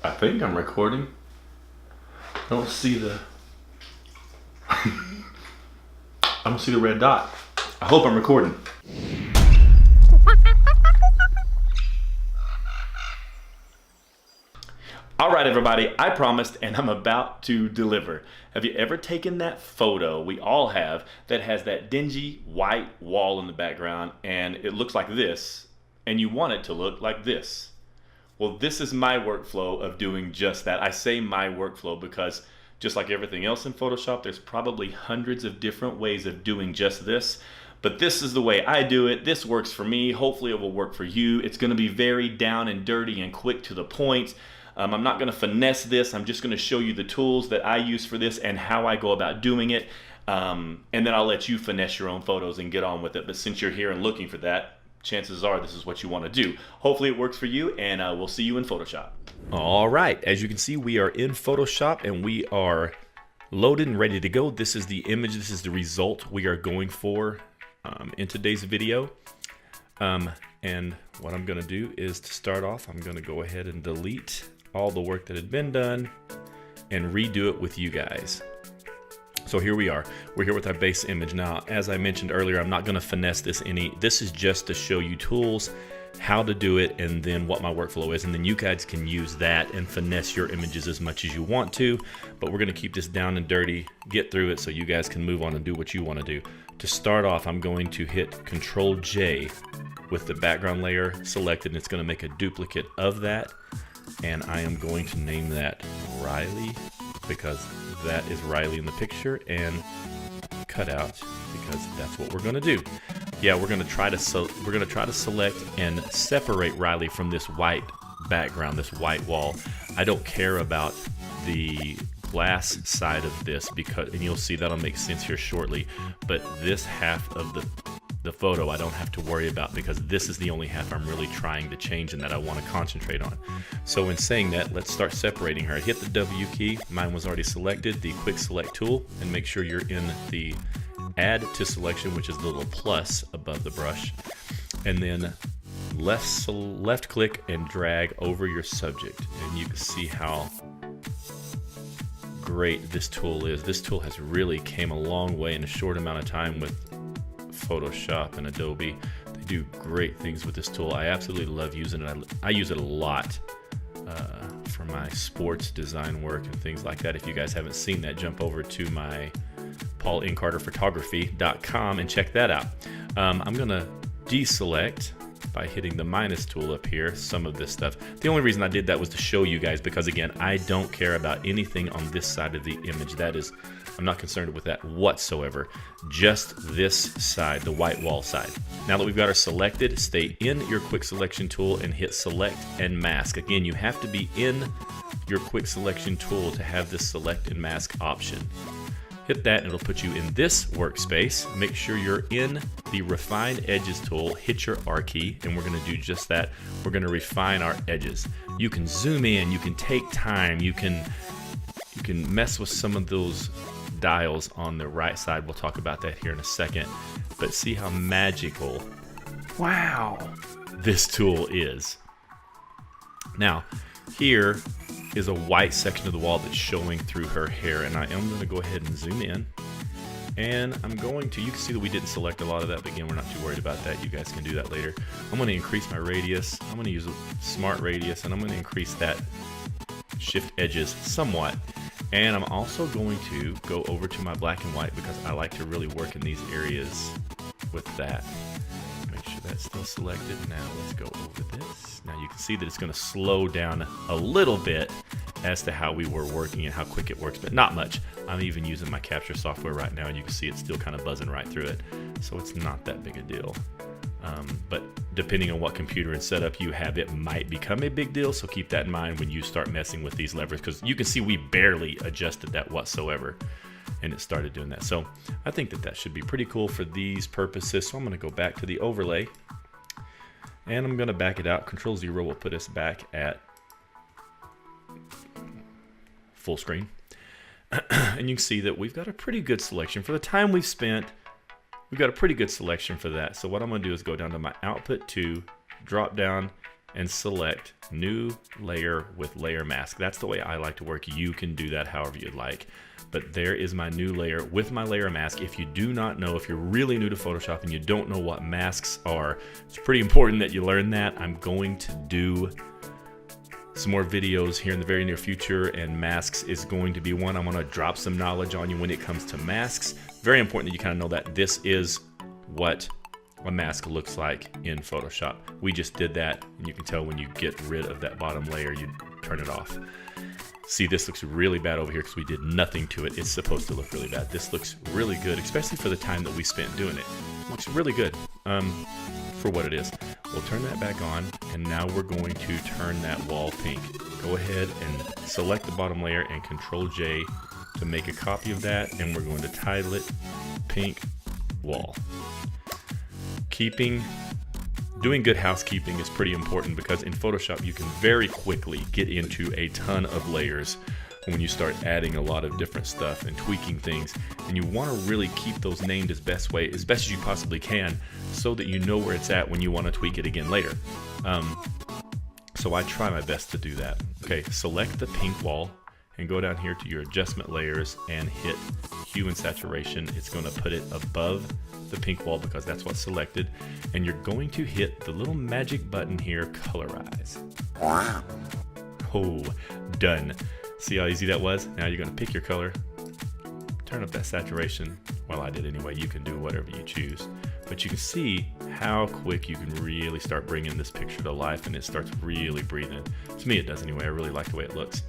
I think I'm recording. I don't see the I don't see the red dot. I hope I'm recording. All right, everybody, I promised and I'm about to deliver. Have you ever taken that photo, we all have, that has that dingy white wall in the background and it looks like this, and you want it to look like this? Well, this is my workflow of doing just that. I say my workflow because just like everything else in Photoshop, there's probably hundreds of different ways of doing just this. But this is the way I do it. This works for me. Hopefully it will work for you. It's going to be very down and dirty and quick to the point. I'm not going to finesse this. I'm just going to show you the tools that I use for this and how I go about doing it. And then I'll let you finesse your own photos and get on with it. But since you're here and looking for that, chances are this is what you want to do. Hopefully it works for you, and we'll see you in Photoshop. All right, as you can see, we are in Photoshop and we are loaded and ready to go. This is the image, this is the result we are going for in today's video. And what I'm going to do is, to start off, I'm going to go ahead and delete all the work that had been done and redo it with you guys. So here we are. We're here with our base image. Now, as I mentioned earlier, I'm not going to finesse this any. This is just to show you tools, how to do it, and then what my workflow is. And then you guys can use that and finesse your images as much as you want to. But we're going to keep this down and dirty, get through it so you guys can move on and do what you want to do. To start off, I'm going to hit Control J with the background layer selected, and it's going to make a duplicate of that. And I am going to name that Riley, because that is Riley in the picture, and cut out because that's what we're going to do. Yeah, we're going to try to select and separate Riley from this white background, this white wall. I don't care about the glass side of this, because, and you'll see that'll make sense here shortly, but this half of the photo I don't have to worry about, because this is the only half I'm really trying to change and that I want to concentrate on. So in saying that, let's start separating her. Hit the W key, mine was already selected, the quick select tool, and make sure you're in the add to selection, which is the little plus above the brush, and then left click and drag over your subject, and you can see how great this tool is. This tool has really came a long way in a short amount of time with Photoshop and Adobe. They do great things with this tool. I absolutely love using it. I use it a lot for my sports design work and things like that. If you guys haven't seen that, jump over to my paulinccarterphotography.com and check that out. I'm gonna deselect by hitting the minus tool up here some of this stuff. The only reason I did that was to show you guys, because again, I don't care about anything on this side of the image. That is, I'm not concerned with that whatsoever. Just this side, the white wall side. Now that we've got her selected, stay in your quick selection tool and hit select and mask. Again, you have to be in your quick selection tool to have this select and mask option. Hit that and it'll put you in this workspace. Make sure you're in the refine edges tool, hit your R key, and we're gonna do just that. We're gonna refine our edges. You can zoom in, you can take time, you can mess with some of those dials on the right side. We'll talk about that here in a second. But see how magical, wow, this tool is. Now, here is a white section of the wall that's showing through her hair, and I am going to go ahead and zoom in, and I'm going to, you can see that we didn't select a lot of that, but again, we're not too worried about that. You guys can do that later. I'm going to increase my radius. I'm going to use a smart radius, and I'm going to increase that shift edges somewhat. And I'm also going to go over to my black and white, because I like to really work in these areas with that. Make sure that's still selected. Now let's go over this. Now you can see that it's going to slow down a little bit as to how we were working and how quick it works, but not much. I'm even using my capture software right now, and you can see it's still kind of buzzing right through it. So it's not that big a deal. But depending on what computer and setup you have, it might become a big deal. So keep that in mind when you start messing with these levers, because you can see we barely adjusted that whatsoever, and it started doing that. So I think that that should be pretty cool for these purposes. So I'm going to go back to the overlay, and I'm going to back it out. Control 0 will put us back at full screen. And you can see that we've got a pretty good selection for the time we've spent. We've got a pretty good selection for that. So what I'm going to do is go down to my output 2, drop down, and select new layer with layer mask. That's the way I like to work. You can do that however you'd like. But there is my new layer with my layer mask. If you do not know, if you're really new to Photoshop and you don't know what masks are, it's pretty important that you learn that. I'm going to do some more videos here in the very near future, and masks is going to be one. I'm going to drop some knowledge on you when it comes to masks. Very important that you kind of know that this is what a mask looks like in Photoshop. We just did that, and you can tell when you get rid of that bottom layer, you turn it off. See, this looks really bad over here because we did nothing to it. It's supposed to look really bad. This looks really good, especially for the time that we spent doing it. Looks really good for what it is. We'll turn that back on, and now we're going to turn that wall pink. Go ahead and select the bottom layer and Control J to make a copy of that, and we're going to title it Pink Wall. Doing good housekeeping is pretty important because in Photoshop you can very quickly get into a ton of layers when you start adding a lot of different stuff and tweaking things, and you want to really keep those named as best as you possibly can so that you know where it's at when you want to tweak it again later. So I try my best to do that. Okay, select the pink wall and go down here to your adjustment layers and hit hue and saturation. It's going to put it above the pink wall because that's what's selected, and you're going to hit the little magic button here, colorize. Wow. Oh, done. See how easy that was? Now you're going to pick your color, turn up that saturation. Well, I did anyway. You can do whatever you choose, but you can see how quick you can really start bringing this picture to life, and it starts really breathing. To me it does anyway. I really like the way it looks.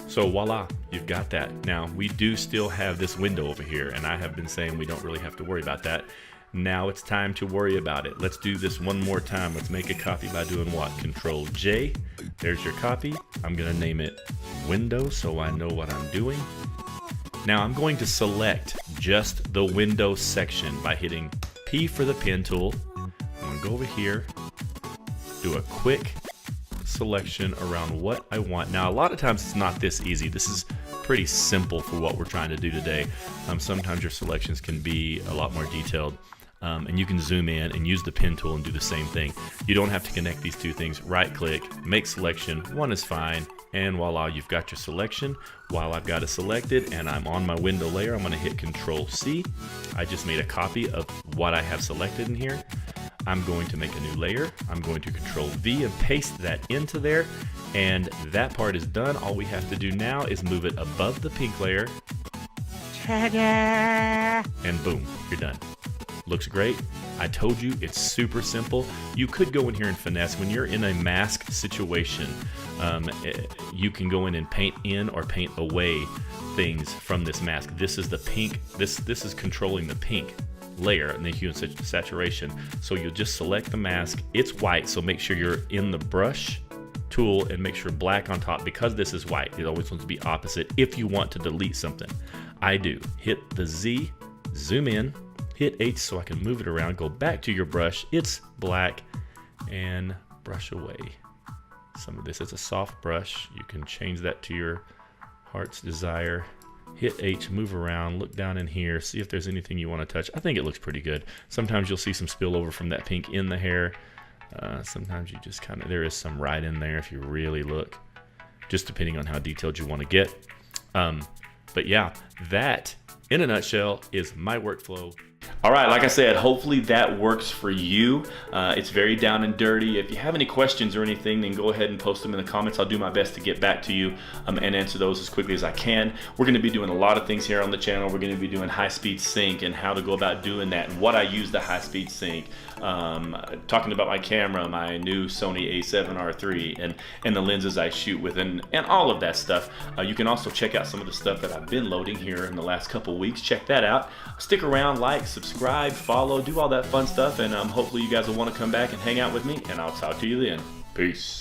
So voila, you've got that. Now we do still have this window over here, and I have been saying we don't really have to worry about that. Now it's time to worry about it. Let's do this one more time. Let's make a copy by doing what? Control J. There's your copy. I'm gonna name it window so I know what I'm doing. Now I'm going to select just the window section by hitting P for the pen tool. I'm gonna go over here, do a quick selection around what I want. Now a lot of times it's not this easy. This is pretty simple for what we're trying to do today. Sometimes your selections can be a lot more detailed, and you can zoom in and use the pen tool and do the same thing. You don't have to connect these two things. Right click, make selection, one is fine, and voila, you've got your selection. While I've got it selected and I'm on my window layer, I'm going to hit Control C. I just made a copy of what I have selected in here. I'm going to make a new layer. I'm going to Control V and paste that into there, and that part is done. All we have to do now is move it above the pink layer. Ta-da! And boom, you're done. Looks great. I told you it's super simple. You could go in here and finesse. When you're in a mask situation, you can go in and paint in or paint away things from this mask. This is the pink. This is controlling the pink layer and the hue and saturation. So you'll just select the mask. It's white, so make sure you're in the brush tool and make sure black on top, because this is white. It always wants to be opposite if you want to delete something. I do. Hit the Z, zoom in, hit H so I can move it around, go back to your brush. It's black, and brush away some of this. It's a soft brush. You can change that to your heart's desire. Hit H, move around, look down in here, see if there's anything you want to touch. I think it looks pretty good. Sometimes you'll see some spillover from that pink in the hair. Sometimes you just kind of, there is some right in there if you really look, just depending on how detailed you want to get. But yeah, that in a nutshell is my workflow. All right, like I said, hopefully that works for you. It's very down and dirty. If you have any questions or anything, then go ahead and post them in the comments. I'll do my best to get back to you and answer those as quickly as I can. We're going to be doing a lot of things here on the channel. We're going to be doing high-speed sync and how to go about doing that and what I use the high-speed sync. Talking about my camera, my new Sony a7R III, and the lenses I shoot with, and all of that stuff. You can also check out some of the stuff that I've been loading here in the last couple weeks. Check that out. Stick around, like, subscribe, follow, do all that fun stuff, and hopefully you guys will want to come back and hang out with me, and I'll talk to you then. Peace.